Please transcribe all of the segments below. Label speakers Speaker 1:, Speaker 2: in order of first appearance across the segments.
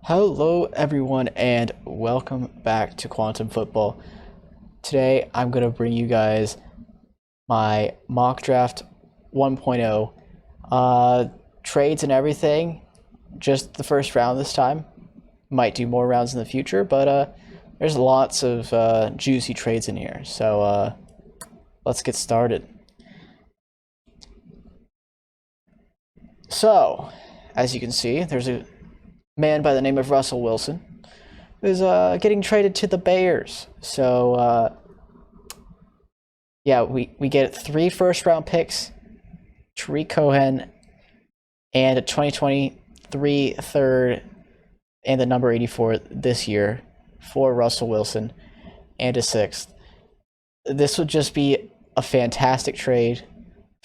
Speaker 1: Hello, everyone, and welcome back to Quantum Football. Today, I'm going to bring you guys my mock draft 1.0 trades and everything. Just the first round this time. Might do more rounds in the future, but there's lots of juicy trades in here. So let's get started. So, as you can see, there's a man by the name of Russell Wilson who's getting traded to the Bears. So yeah, we get 3 first-round picks, Tariq Cohen, and a 2023 third and the number 84 this year for Russell Wilson, and a 6th. This would just be a fantastic trade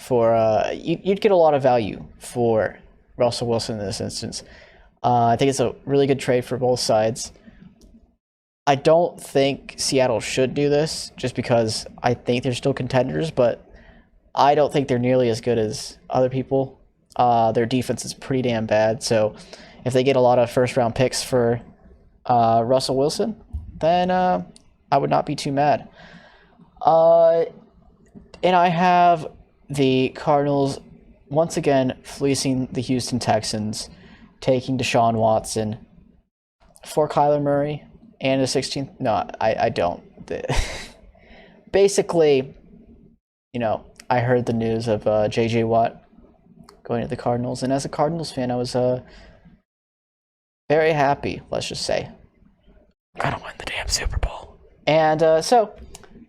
Speaker 1: for you'd get a lot of value for Russell Wilson in this instance. I think it's a really good trade for both sides. I don't think Seattle should do this just because I think they're still contenders, but I don't think they're nearly as good as other people. Their defense is pretty damn bad, so if they get a lot of first-round picks for Russell Wilson, then I would not be too mad. And I have the Cardinals once again fleecing the Houston Texans, taking Deshaun Watson for Kyler Murray and a 16th. No, I don't. Basically, I heard the news of J.J. Watt going to the Cardinals, and as a Cardinals fan, I was very happy, let's just say. Gotta win the damn Super Bowl. And so,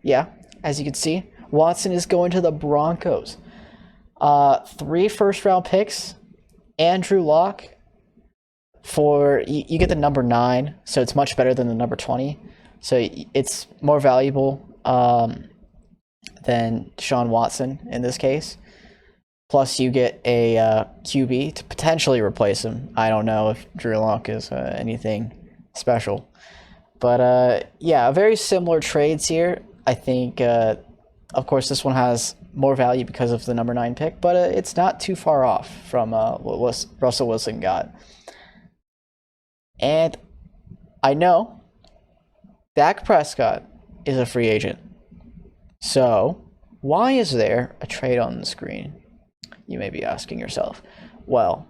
Speaker 1: yeah, as you can see, Watson is going to the Broncos. 3 first-round picks, Andrew Luck, for you get the number 9, so it's much better than the number 20. So it's more valuable than Deshaun Watson in this case. Plus, you get a QB to potentially replace him. I don't know if Drew Lock is anything special. But yeah, very similar trades here. I think, of course, this one has more value because of the number 9 pick, but it's not too far off from what Russell Wilson got. And I know Dak Prescott is a free agent. So why is there a trade on the screen? You may be asking yourself. Well,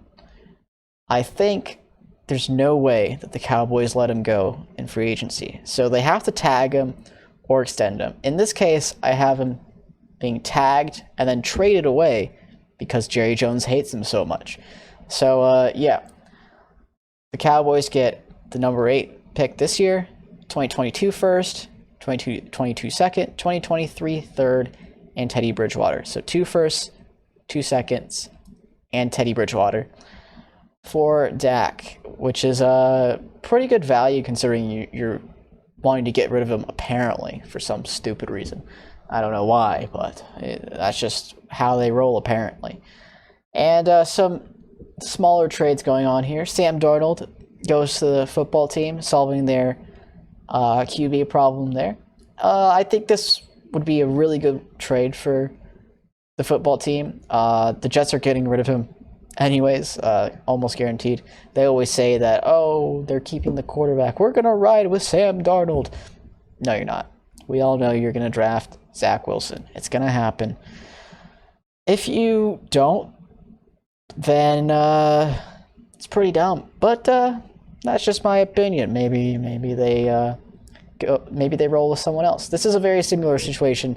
Speaker 1: I think there's no way that the Cowboys let him go in free agency. So they have to tag him or extend him. In this case, I have him being tagged and then traded away because Jerry Jones hates him so much. So, yeah. The Cowboys get the number 8 pick this year, 2022 first, 2022 second, 2023 third, and Teddy Bridgewater. So 2 firsts, 2 seconds, and Teddy Bridgewater for Dak, which is a pretty good value considering you're wanting to get rid of him apparently for some stupid reason. I don't know why, but that's just how they roll apparently. And some smaller trades going on here. Sam Darnold goes to the football team, solving their QB problem there. I think this would be a really good trade for the football team. The Jets are getting rid of him anyways, almost guaranteed. They always say that, oh, they're keeping the quarterback. We're going to ride with Sam Darnold. No, you're not. We all know you're going to draft Zach Wilson. It's going to happen. If you don't, then it's pretty dumb. But that's just my opinion. Maybe they roll with someone else. This is a very similar situation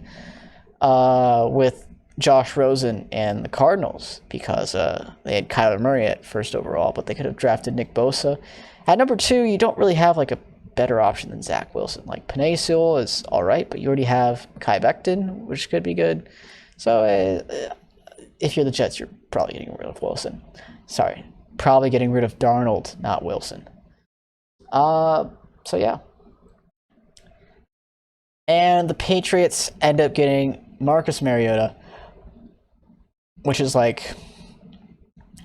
Speaker 1: with Josh Rosen and the Cardinals because they had Kyler Murray at first overall, but they could have drafted Nick Bosa. At number 2, you don't really have like a better option than Zach Wilson. Like Penei Sewell is all right, but you already have Kai Becton, which could be good. So if you're the Jets, you're probably getting rid of Wilson. Sorry, probably getting rid of Darnold, not Wilson. So yeah. And the Patriots end up getting Marcus Mariota, which is like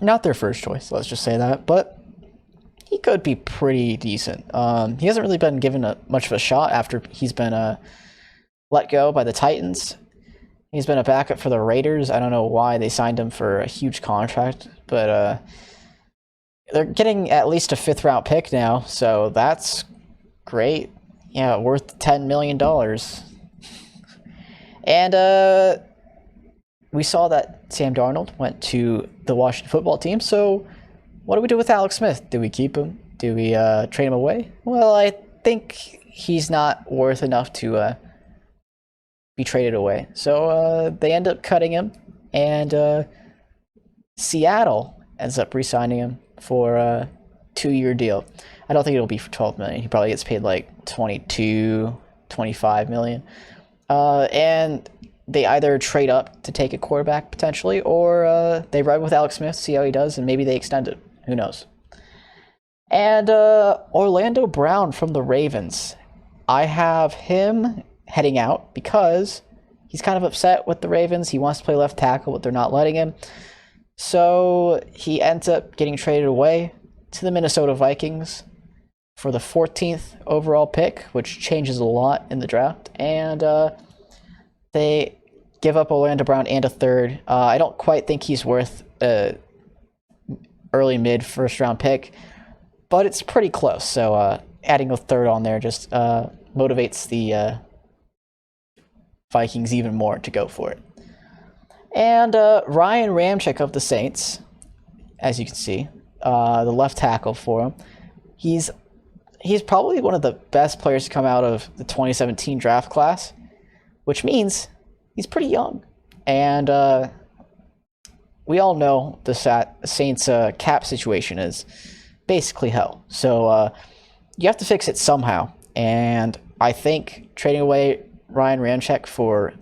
Speaker 1: not their first choice, let's just say that, but he could be pretty decent. He hasn't really been given much of a shot after he's been let go by the Titans. He's been a backup for the Raiders. I don't know why they signed him for a huge contract, but they're getting at least a 5th-round pick now, so that's great. Yeah, worth $10 million. And we saw that Sam Darnold went to the Washington football team, so what do we do with Alex Smith? Do we keep him? Do we trade him away? Well, I think he's not worth enough to be traded away. So they end up cutting him, and Seattle ends up re-signing him for a 2-year deal. I don't think it'll be for $12 million. He probably gets paid like $22, $25 million. And they either trade up to take a quarterback potentially, or they ride with Alex Smith, see how he does, and maybe they extend it. Who knows? And Orlando Brown from the Ravens. I have him heading out because he's kind of upset with the Ravens. He wants to play left tackle, but they're not letting him. So he ends up getting traded away to the Minnesota Vikings for the 14th overall pick, which changes a lot in the draft. And they give up Orlando Brown and a 3rd. I don't quite think he's worth a early mid 1st-round pick, but it's pretty close. So adding a 3rd on there just motivates the Vikings even more to go for it. And Ryan Ramczyk of the Saints, as you can see, the left tackle for him. He's probably one of the best players to come out of the 2017 draft class, which means he's pretty young. And we all know the Saints' cap situation is basically hell. So you have to fix it somehow. And I think trading away Ryan Ramczyk for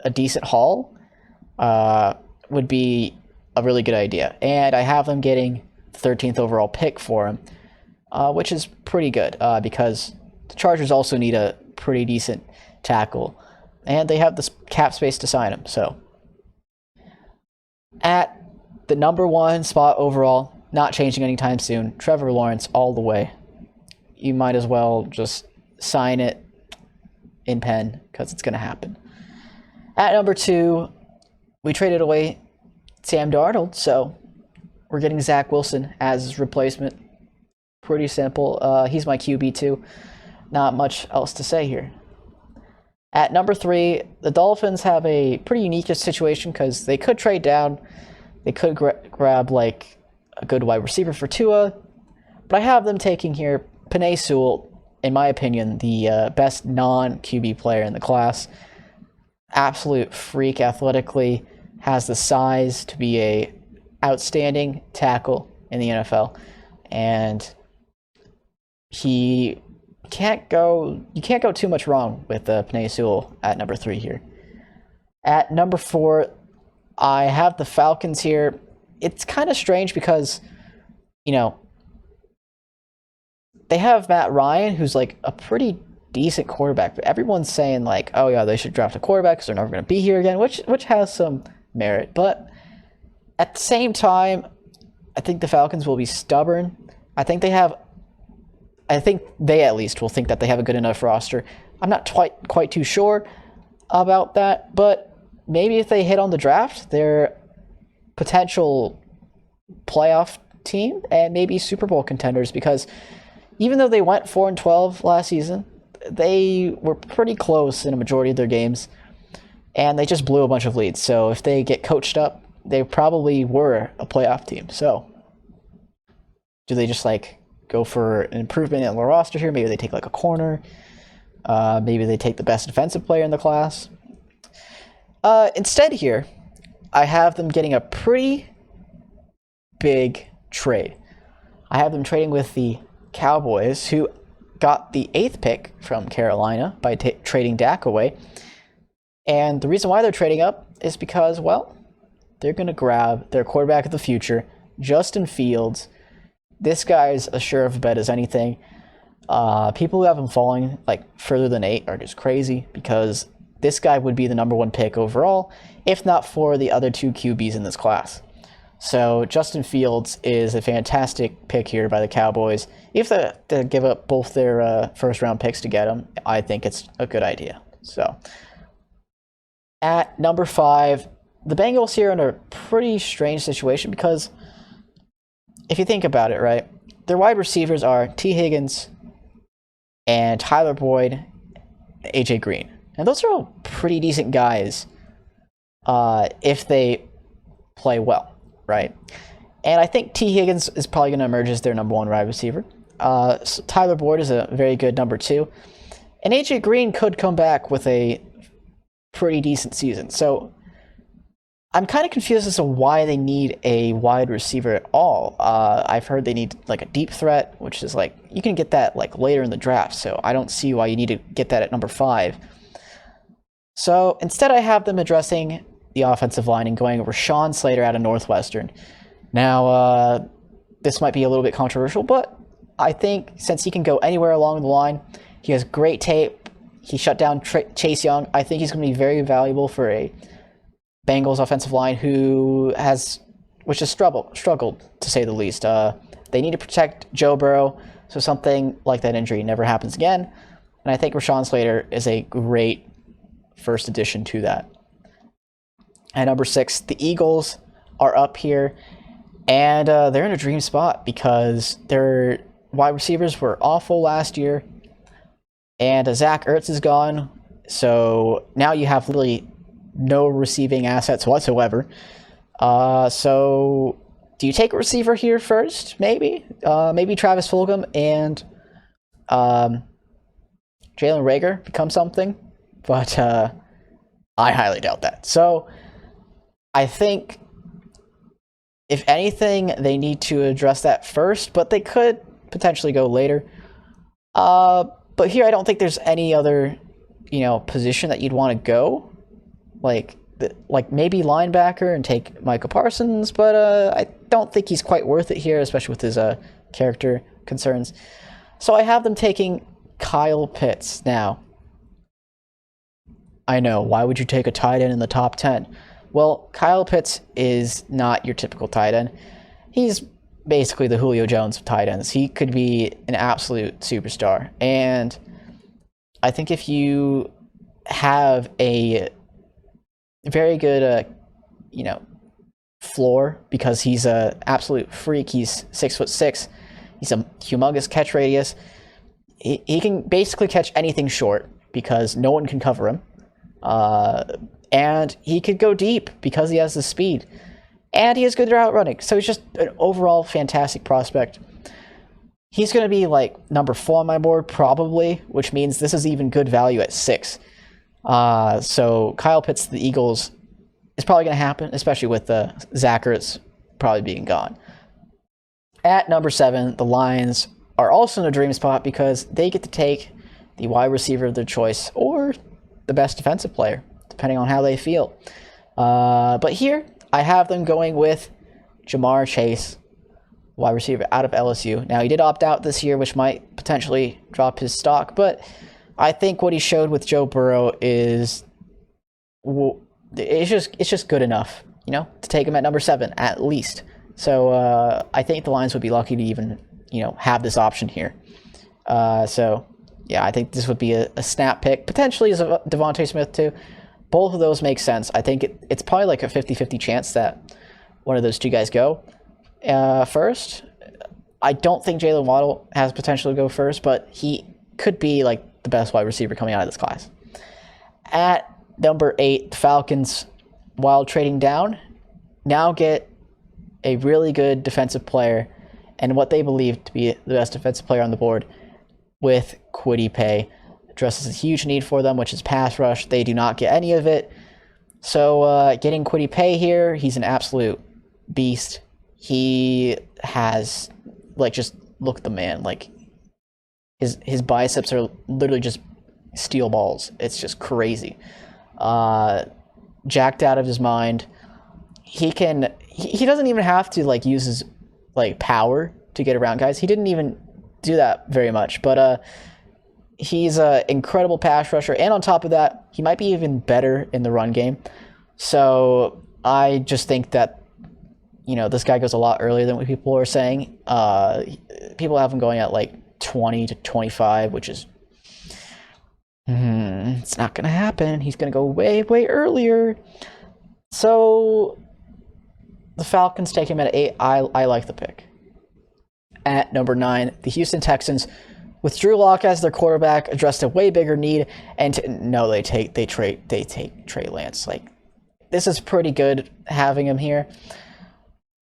Speaker 1: a decent haul would be a really good idea. And I have them getting the 13th overall pick for him, which is pretty good because the Chargers also need a pretty decent tackle. And they have this cap space to sign him. So at the number 1 spot overall, not changing anytime soon, Trevor Lawrence all the way. You might as well just sign it in pen because it's going to happen. At number 2, we traded away Sam Darnold, so we're getting Zach Wilson as his replacement. Pretty simple. He's my QB too. Not much else to say here. At number 3, the Dolphins have a pretty unique situation because they could trade down. They could grab like a good wide receiver for Tua, but I have them taking here Penei Sewell, in my opinion, the best non-QB player in the class. Absolute freak athletically, has the size to be a outstanding tackle in the NFL, and you can't go too much wrong with Penei Sewell at number 3 here. At number 4, I have the Falcons here. It's kind of strange because, they have Matt Ryan, who's like a pretty decent quarterback, but everyone's saying like, oh yeah, they should draft a quarterback because they're never going to be here again, which has some merit. But at the same time, I think the Falcons will be stubborn. I think they at least will think that they have a good enough roster. I'm not quite too sure about that, but maybe if they hit on the draft, they're potential playoff team and maybe Super Bowl contenders, because even though they went 4-12 last season, they were pretty close in a majority of their games, and they just blew a bunch of leads. So if they get coached up, they probably were a playoff team. So do they just go for an improvement in the roster here? Maybe they take a corner. Maybe they take the best defensive player in the class. Instead here, I have them getting a pretty big trade. I have them trading with the Cowboys, who got the 8th pick from Carolina by trading Dak away. And the reason why they're trading up is because, well, they're going to grab their quarterback of the future, Justin Fields. This guy's as sure of a bet as anything. People who have him falling further than 8 are just crazy, because this guy would be the number 1 pick overall, if not for the other 2 QBs in this class. So Justin Fields is a fantastic pick here by the Cowboys. If they give up both their first-round picks to get him, I think it's a good idea. So at number 5, the Bengals here are in a pretty strange situation, because if you think about it, right, their wide receivers are T. Higgins and Tyler Boyd, AJ Green. And those are all pretty decent guys if they play well, right? And I think T. Higgins is probably going to emerge as their number one wide receiver. So Tyler Boyd is a very good number two. And AJ Green could come back with a pretty decent season. So I'm kind of confused as to why they need a wide receiver at all. I've heard they need like a deep threat, which is like, you can get that like later in the draft. So I don't see why you need to get that at number 5. So instead I have them addressing the offensive line and going Rashawn Slater out of Northwestern. Now, this might be a little bit controversial, but I think since he can go anywhere along the line, he has great tape. He shut down Chase Young. I think he's going to be very valuable for a Bengals offensive line which has struggled to say the least. They need to protect Joe Burrow, so something like that injury never happens again. And I think Rashawn Slater is a great first addition to that. At number 6, the Eagles are up here, and they're in a dream spot because their wide receivers were awful last year, and Zach Ertz is gone, so now you have literally no receiving assets whatsoever. So do you take a receiver here first? Maybe Travis Fulgham and Jalen Reagor become something, but I highly doubt that. So I think if anything, they need to address that first, but they could potentially go later. But here I don't think there's any other, position that you'd want to go. Like maybe linebacker and take Micah Parsons, but I don't think he's quite worth it here, especially with his character concerns. So I have them taking Kyle Pitts. Now, I know, why would you take a tight end in the top 10? Well, Kyle Pitts is not your typical tight end. He's basically the Julio Jones of tight ends. He could be an absolute superstar. And I think if you have a very good, floor, because he's an absolute freak. He's 6'6". He's a humongous catch radius. He can basically catch anything short because no one can cover him. And he could go deep because he has the speed. And he has good route running. So he's just an overall fantastic prospect. He's going to be like number 4 on my board probably, which means this is even good value at 6. So Kyle Pitts to the Eagles is probably going to happen, especially with Zach Ertz probably being gone. At number 7, the Lions are also in a dream spot because they get to take the wide receiver of their choice or the best defensive player, depending on how they feel. But here, I have them going with Jamar Chase, wide receiver out of LSU. Now, he did opt out this year, which might potentially drop his stock, but I think what he showed with Joe Burrow is it's just good enough, to take him at number 7 at least. So I think the Lions would be lucky to even, have this option here. So yeah, I think this would be a snap pick. Potentially as a Devontae Smith too. Both of those make sense. I think it's probably like a 50-50 chance that one of those two guys go first. I don't think Jalen Waddle has potential to go first, but he could be like the best wide receiver coming out of this class. At number 8, the Falcons, while trading down, now get a really good defensive player and what they believe to be the best defensive player on the board with Kwity Paye. Addresses a huge need for them, which is pass rush. They do not get any of it. So getting Kwity Paye here, he's an absolute beast. He has, just look at the man. His biceps are literally just steel balls. It's just crazy. Jacked out of his mind. He doesn't even have to use his power to get around guys. He didn't even do that very much, but he's an incredible pass rusher, and on top of that, he might be even better in the run game. So I just think that this guy goes a lot earlier than what people are saying. People have him going at 20 to 25, which is it's not gonna happen. He's gonna go way earlier. So the Falcons take him at 8. I like the pick. At number 9, the Houston Texans, with Drew Lock as their quarterback, addressed a way bigger need, and they take Trey Lance. Like, this is pretty good having him here.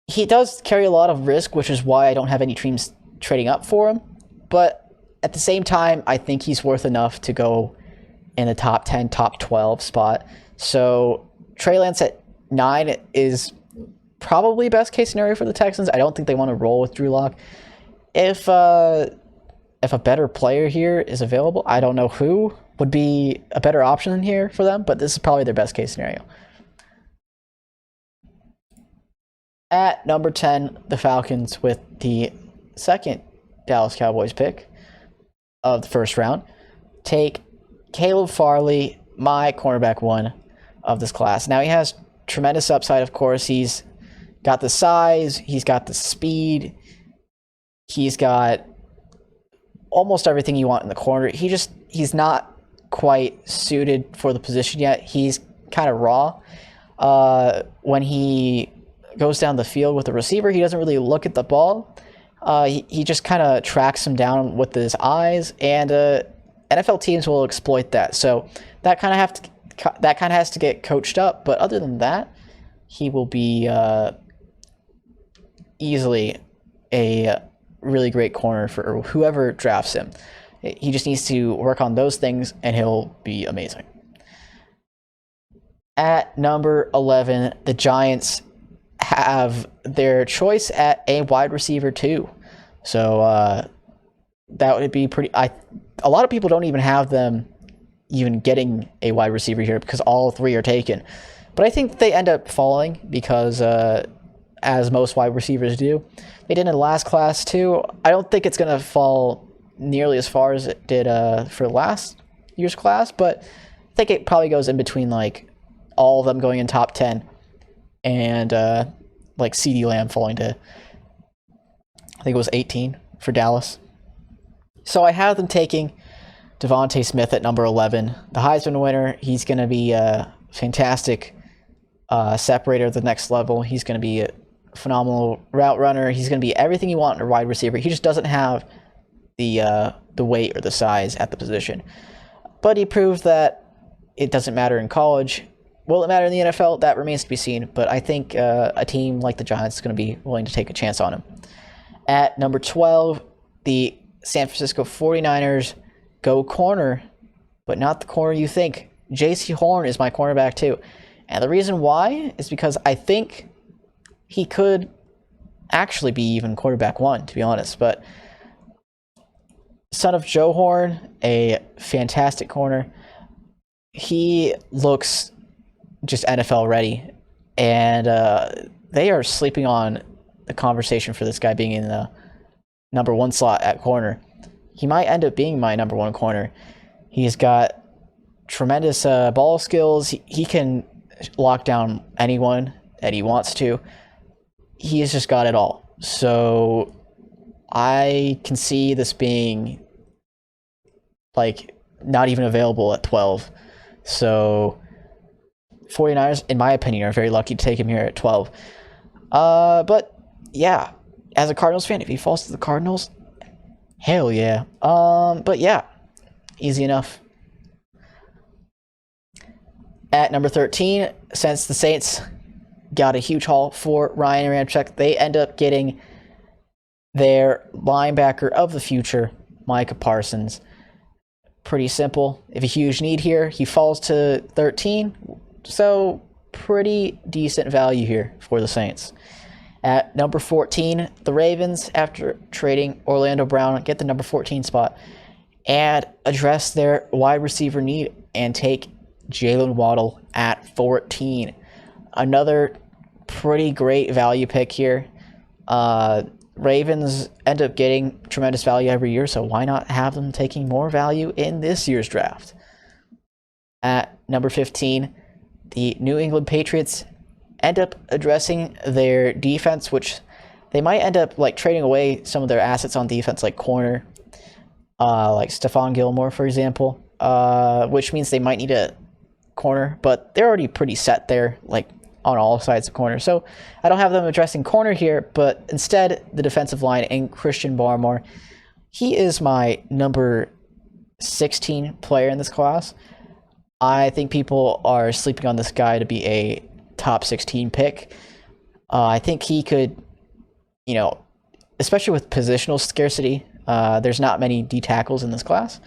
Speaker 1: He does carry a lot of risk, which is why I don't have any teams trading up for him. But at the same time, I think he's worth enough to go in the top 10, top 12 spot. So Trey Lance at 9 is probably best case scenario for the Texans. I don't think they want to roll with Drew Lock. If a better player here is available, I don't know who would be a better option here for them, but this is probably their best case scenario. At number 10, the Falcons, with the second Dallas Cowboys pick of the first round, take Caleb Farley, my cornerback 1 of this class. Now, he has tremendous upside, of course. He's got the size, he's got the speed, he's got almost everything you want in the corner. He's not quite suited for the position yet. He's kind of raw. When he goes down the field with the receiver, he doesn't really look at the ball. He just kind of tracks him down with his eyes, and NFL teams will exploit that. So that kind of has to get coached up. But other than that, he will be easily a really great corner for whoever drafts him. He just needs to work on those things, and he'll be amazing. At number 11, the Giants have their choice at a wide receiver 2. So that would be pretty... a lot of people don't even have them even getting a wide receiver here because all 3 are taken. But I think they end up falling because, as most wide receivers do, they did in the last class too. I don't think it's going to fall nearly as far as it did for last year's class, but I think it probably goes in between like all of them going in top 10 and like CeeDee Lamb falling to, I think it was 18 for Dallas. So I have them taking Devontae Smith at number 11, the Heisman winner. He's going to be a fantastic separator at the next level. He's going to be a phenomenal route runner. He's going to be everything you want in a wide receiver. He just doesn't have the weight or the size at the position. But he proved that it doesn't matter in college. Will it matter in the NFL? That remains to be seen. But I think a team like the Giants is going to be willing to take a chance on him. At number 12, the San Francisco 49ers go corner, but not the corner you think. J.C. Horn is my cornerback too. And the reason why is because I think he could actually be even quarterback 1, to be honest. But son of Joe Horn, a fantastic corner. He looks just NFL ready. And they are sleeping on the conversation for this guy being in the number 1 slot at corner. He might end up being my number 1 corner. He's got tremendous ball skills. He can lock down anyone that he wants to. He has just got it all. So I can see this being like not even available at 12. So 49ers, in my opinion, are very lucky to take him here at 12. But yeah, as a Cardinals fan, if he falls to the Cardinals, hell yeah. But yeah, easy enough. At number 13, since the Saints got a huge haul for Ryan Ramczyk, they end up getting their linebacker of the future, Micah Parsons. Pretty simple. If a huge need here, he falls to 13. So pretty decent value here for the Saints. At number 14, the Ravens, after trading Orlando Brown, get the number 14 spot and address their wide receiver need and take Jalen Waddle at 14. Another pretty great value pick here. Ravens end up getting tremendous value every year, so why not have them taking more value in this year's draft? At number 15, the New England Patriots end up addressing their defense, which they might end up like trading away some of their assets on defense, like corner, like Stephon Gilmore, for example, which means they might need a corner, but they're already pretty set there, like on all sides of corner. So I don't have them addressing corner here, but instead the defensive line and Christian Barmore. He is my number 16 player in this class. I think people are sleeping on this guy to be a top 16 pick. I think he could, especially with positional scarcity, there's not many D tackles in this class.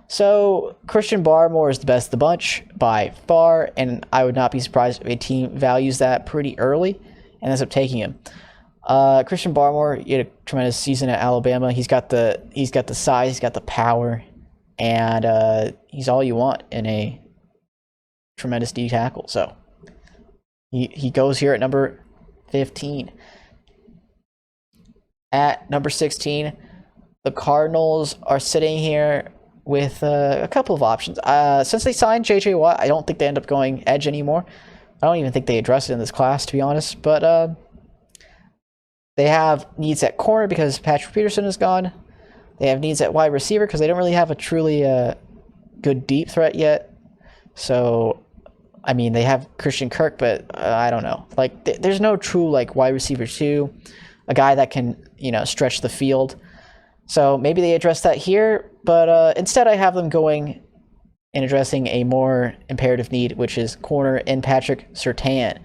Speaker 1: So Christian Barmore is the best of the bunch by far, and I would not be surprised if a team values that pretty early and ends up taking him. Christian Barmore, he had a tremendous season at Alabama. He's got the size, he's got the power, and he's all you want in a tremendous D tackle. So he goes here at number 15. At number 16, the Cardinals are sitting here with a couple of options. Since they signed J.J. Watt, I don't think they end up going edge anymore. I don't even think they address it in this class, to be honest. But they have needs at corner because Patrick Peterson is gone. They have needs at wide receiver because they don't really have a truly good deep threat yet. So, I mean, they have Christian Kirk, but I don't know. Like, there's no true wide receiver 2, a guy that can stretch the field. So maybe they address that here, but instead I have them going and addressing a more imperative need, which is corner in Patrick Surtain.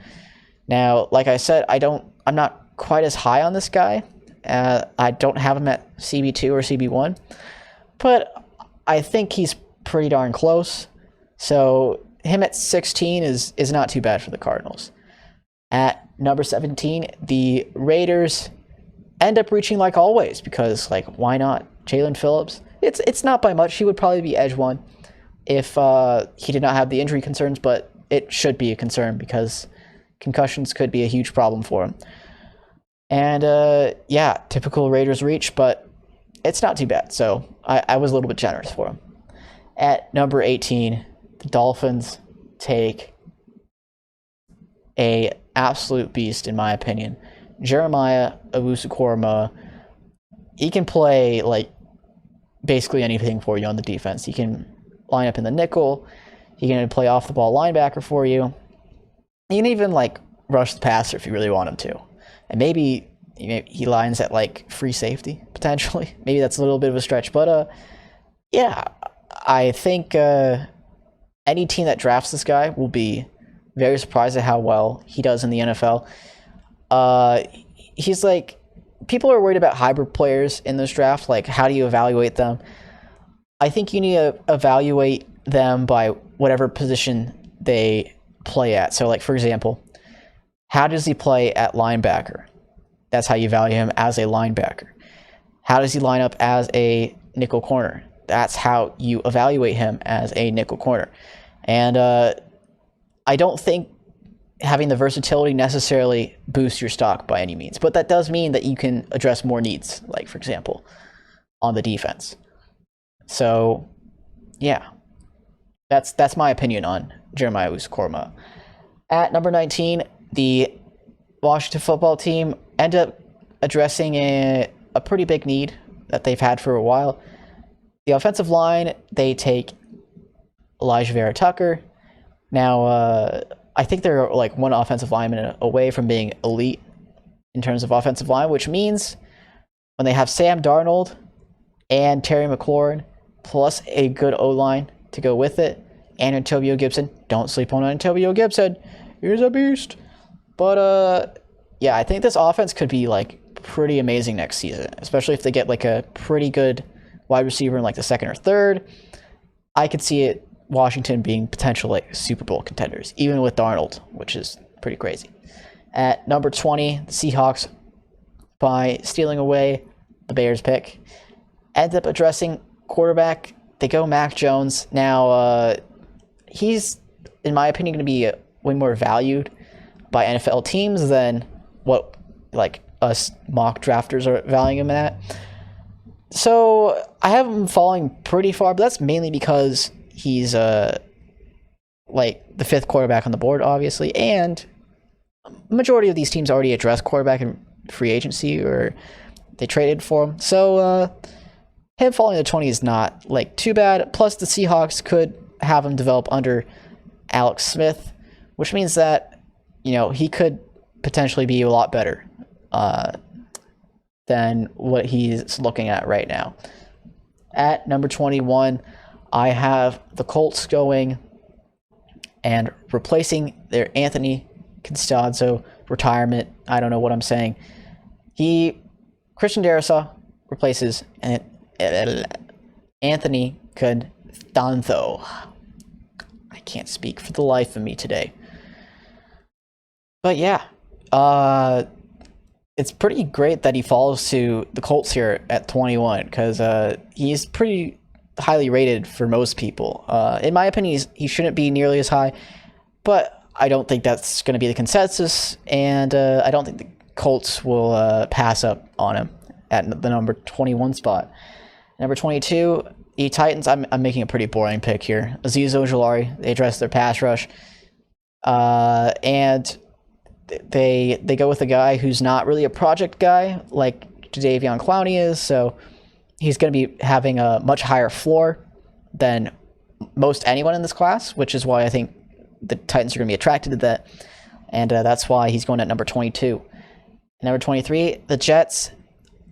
Speaker 1: Now, like I said, I'm not quite as high on this guy. I don't have him at CB2 or CB1, but I think he's pretty darn close. So him at 16 is not too bad for the Cardinals. At number 17, the Raiders end up reaching like always because why not? Jalen Phillips. It's not by much. He would probably be edge 1 if he did not have the injury concerns, but it should be a concern because concussions could be a huge problem for him. And typical Raiders reach, but it's not too bad. So I was a little bit generous for him. At number 18, the Dolphins take a absolute beast, in my opinion. Jeremiah Owusu-Koramoah. He can play basically anything for you on the defense. He can line up in the nickel. He can play off the ball linebacker for you. He can even rush the passer if you really want him to. And maybe he lines at free safety potentially. Maybe that's a little bit of a stretch, but I think any team that drafts this guy will be very surprised at how well he does in the NFL. He's people are worried about hybrid players in this draft. How do you evaluate them? I think you need to evaluate them by whatever position they play at. So, for example, how does he play at linebacker? That's how you value him as a linebacker. How does he line up as a nickel corner? That's how you evaluate him as a nickel corner. And I don't think having the versatility necessarily boosts your stock by any means, but that does mean that you can address more needs, for example, on the defense. So, yeah, that's my opinion on Jeremiah Owusu-Koramoah. At number 19, the Washington football team end up addressing a pretty big need that they've had for a while. The offensive line, they take Elijah Vera Tucker. Now, I think they're one offensive lineman away from being elite in terms of offensive line, which means when they have Sam Darnold and Terry McLaurin, plus a good O-line to go with it, and Antonio Gibson. Don't sleep on Antonio Gibson. He's a beast. But, I think this offense could be, pretty amazing next season, especially if they get, a pretty good wide receiver in, the second or third. I could see it, Washington being potential Super Bowl contenders, even with Darnold, which is pretty crazy. At number 20, the Seahawks, by stealing away the Bears pick, end up addressing quarterback. They go Mac Jones. Now, he's, in my opinion, going to be way more valued by NFL teams than what us mock drafters are valuing him at. So I have him falling pretty far, but that's mainly because he's the fifth quarterback on the board, obviously, and the majority of these teams already address quarterback in free agency or they traded for him. So him falling to 20 is not too bad. Plus the Seahawks could have him develop under Alex Smith, which means that he could potentially be a lot better than what he's looking at right now. At number 21, I have the Colts going and replacing their Anthony Castonzo retirement. I don't know what I'm saying. Christian Darrisaw replaces Anthony Castonzo. I can't speak for the life of me today. But yeah, it's pretty great that he falls to the Colts here at 21 because he's pretty highly rated for most people. In my opinion, he shouldn't be nearly as high, but I don't think that's going to be the consensus, and I don't think the Colts will pass up on him at the number 21 spot. Number 22, the Titans. I'm making a pretty boring pick here. Azeez Ojulari. They address their pass rush, and they go with a guy who's not really a project guy like Jadeveon Clowney is, so he's going to be having a much higher floor than most anyone in this class, which is why I think the Titans are going to be attracted to that, and that's why he's going at number 22. Number 23, the Jets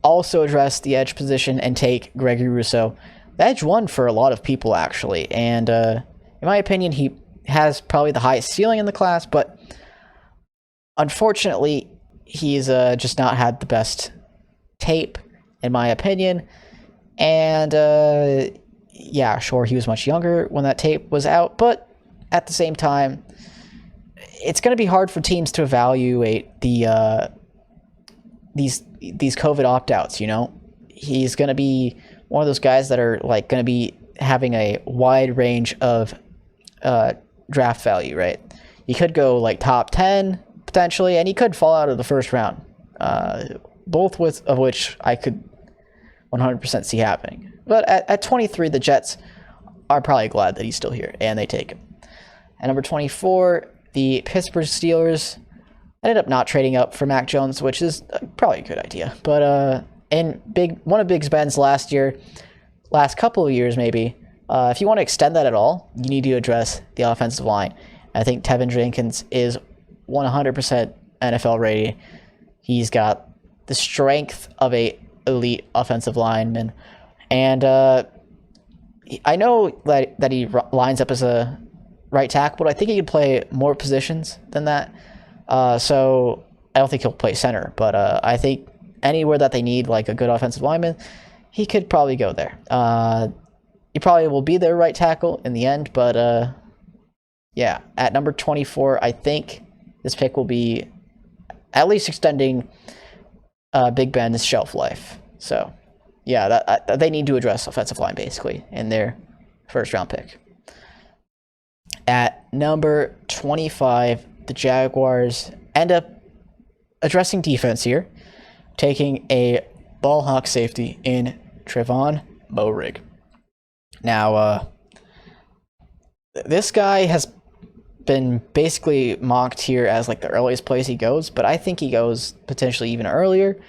Speaker 1: also address the edge position and take Gregory Rousseau. The edge won for a lot of people, actually, and in my opinion, he has probably the highest ceiling in the class, but unfortunately, he's just not had the best tape, in my opinion, and yeah, sure, he was much younger when that tape was out, but at the same time, it's going to be hard for teams to evaluate the these COVID opt-outs, He's going to be one of those guys that are like going to be having a wide range of draft value, right? He could go like top 10 potentially, and he could fall out of the first round, both of which I could 100% see happening. But at 23, the Jets are probably glad that he's still here, and they take him. At number 24, the Pittsburgh Steelers ended up not trading up for Mac Jones, which is probably a good idea. But one of Big Ben's last couple of years maybe, if you want to extend that at all, you need to address the offensive line. I think Tevin Jenkins is 100% NFL ready. He's got the strength of a elite offensive lineman, and I know that he lines up as a right tackle, but I think he could play more positions than that. So I don't think he'll play center, but I think anywhere that they need like a good offensive lineman, he could probably go there. He probably will be their right tackle in the end, but yeah, at number 24, I think this pick will be at least extending Big Ben's shelf life. So yeah, that they need to address offensive line basically in their first round pick. At number 25, the Jaguars end up addressing defense here, taking a ball hawk safety in Trevon Moehrig. Now, this guy has been basically mocked here as like the earliest place he goes, but I think he goes potentially even earlier.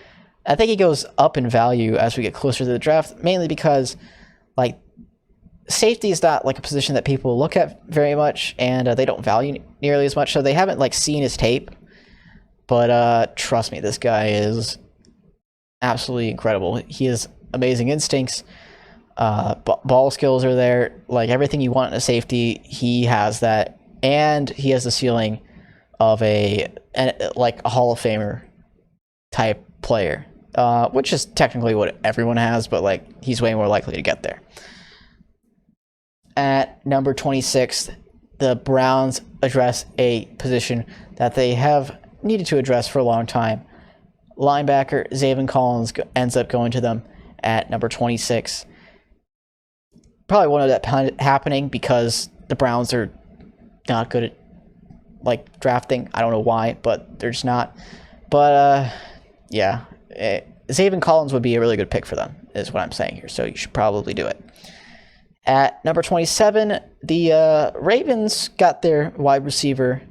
Speaker 1: I think he goes up in value as we get closer to the draft, mainly because like safety is not like a position that people look at very much, and they don't value nearly as much, so they haven't like seen his tape. But trust me, this guy is absolutely incredible. He has amazing instincts. Ball skills are there. Like everything you want in a safety, he has that, and he has the ceiling of a Hall of Famer type player, which is technically what everyone has, but like he's way more likely to get there. At number 26, the Browns address a position that they have needed to address for a long time. Linebacker Zaven Collins ends up going to them at number 26. Probably wanted that happening because the Browns are not good at like drafting. I don't know why, but they're just not. But yeah, Zaven Collins would be a really good pick for them, is what I'm saying here. So you should probably do it. At number 27, the Ravens got their wide receiver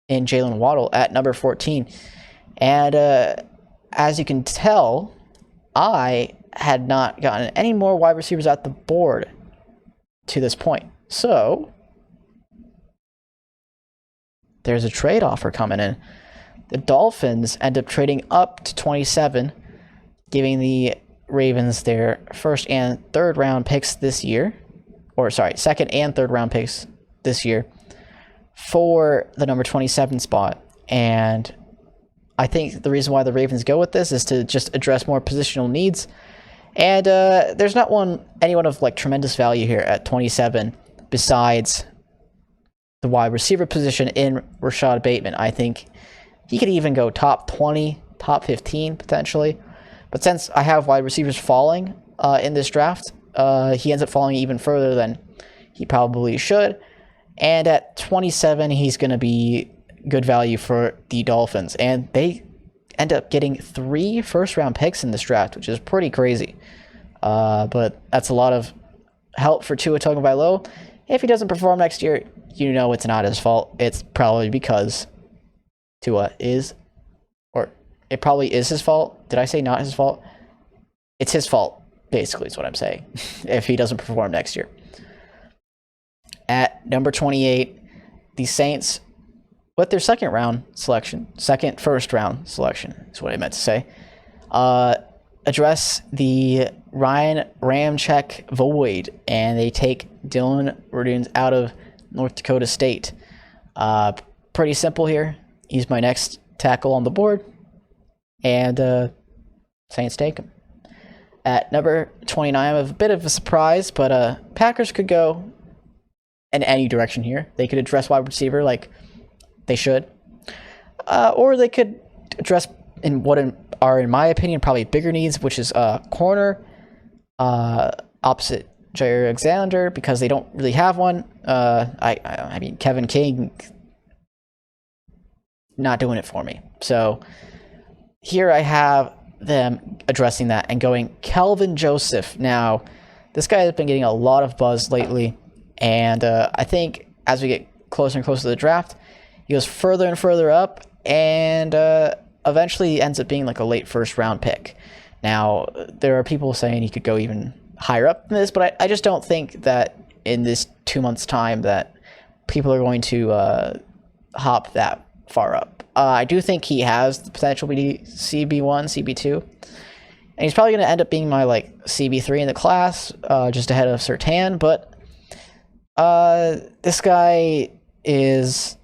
Speaker 1: in Jalen Waddle at number 14. And as you can tell, I had not gotten any more wide receivers at the board to this point. So there's a trade offer coming in. The Dolphins end up trading up to 27, giving the Ravens their first and third round picks this year. Or, sorry, second and third round picks this year for the number 27 spot. And I think the reason why the Ravens go with this is to just address more positional needs. And there's not anyone of like tremendous value here at 27 besides the wide receiver position in Rashad Bateman. I think he could even go top 20, top 15 potentially. But since I have wide receivers falling in this draft, he ends up falling even further than he probably should. And at 27, he's going to be good value for the Dolphins. And they end up getting 3 first-round picks in this draft, which is pretty crazy. But that's a lot of help for Tua Tagovailoa. If he doesn't perform next year, you know it's not his fault. It's probably because Tua is, or it probably is his fault. Did I say not his fault? It's his fault, basically, is what I'm saying, if he doesn't perform next year. At number 28, the Saints, with their second first round selection, is what I meant to say, address the Ryan Ramczyk void, and they take Dylan Raduns out of North Dakota State. Pretty simple here. He's my next tackle on the board, and Saints take him. At number 29, I have a bit of a surprise, but Packers could go in any direction here. They could address wide receiver like they should, or they could address in my opinion, probably bigger needs, which is corner opposite Jair Alexander, because they don't really have one. I mean, Kevin King, not doing it for me. So here I have them addressing that and going Kelvin Joseph. Now, this guy has been getting a lot of buzz lately, and I think as we get closer and closer to the draft, he goes further and further up, and eventually ends up being like a late first round pick. Now, there are people saying he could go even higher up than this, but I just don't think that in this 2 months' time that people are going to hop that far up. I do think he has the potential to be CB1, CB2, and he's probably going to end up being my like CB3 in the class, just ahead of Surtain. But this guy is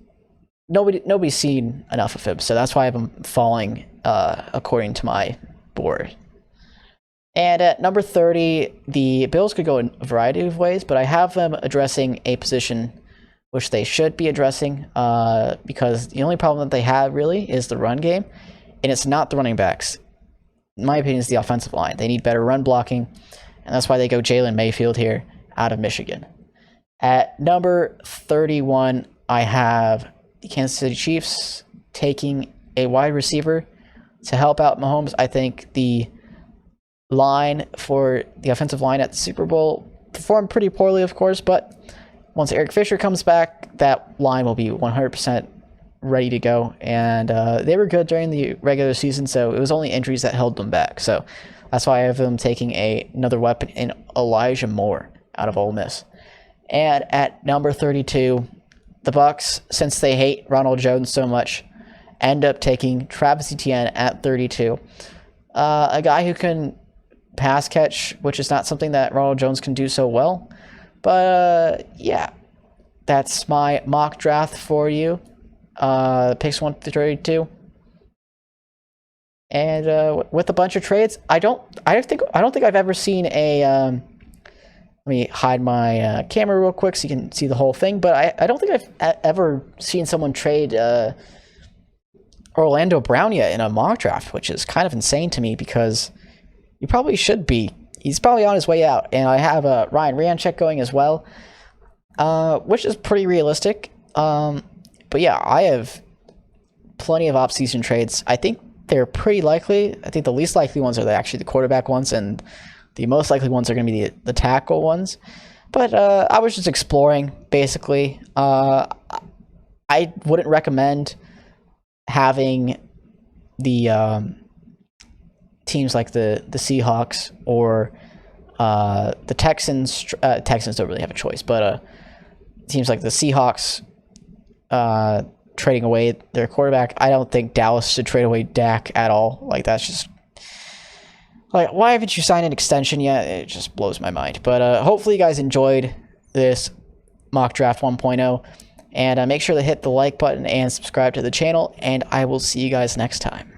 Speaker 1: nobody's seen enough of him, so that's why I'm falling according to my board. And at number 30, the Bills could go in a variety of ways, but I have them addressing a position which they should be addressing, because the only problem that they have really is the run game, and it's not the running backs. In my opinion, it's the offensive line. They need better run blocking, and that's why they go Jalen Mayfield here out of Michigan. At number 31, I have the Kansas City Chiefs taking a wide receiver to help out Mahomes. I think the line for the offensive line at the Super Bowl performed pretty poorly, of course, but once Eric Fisher comes back, that line will be 100% ready to go. And they were good during the regular season, so it was only injuries that held them back. So that's why I have them taking another weapon in Elijah Moore out of Ole Miss. And at number 32, the Bucs, since they hate Ronald Jones so much, end up taking Travis Etienne at 32. A guy who can pass catch, which is not something that Ronald Jones can do so well. But yeah, that's my mock draft for you. Picks 1 through 32. And with a bunch of trades, I don't think I've ever seen a let me hide my camera real quick so you can see the whole thing, but I don't think I've ever seen someone trade Orlando Brown yet in a mock draft, which is kind of insane to me, because you probably should be. He's probably on his way out. And I have Ryan Ramczyk going as well, which is pretty realistic. But yeah, I have plenty of off-season trades. I think they're pretty likely. I think the least likely ones are actually the quarterback ones, and the most likely ones are going to be the tackle ones. But I was just exploring, basically. I wouldn't recommend having the teams like the Seahawks or the Texans. Texans don't really have a choice, but teams like the Seahawks, trading away their quarterback. I don't think Dallas should trade away Dak at all. Like, that's just... Like, why haven't you signed an extension yet? It just blows my mind. But hopefully you guys enjoyed this Mock Draft 1.0. And make sure to hit the like button and subscribe to the channel. And I will see you guys next time.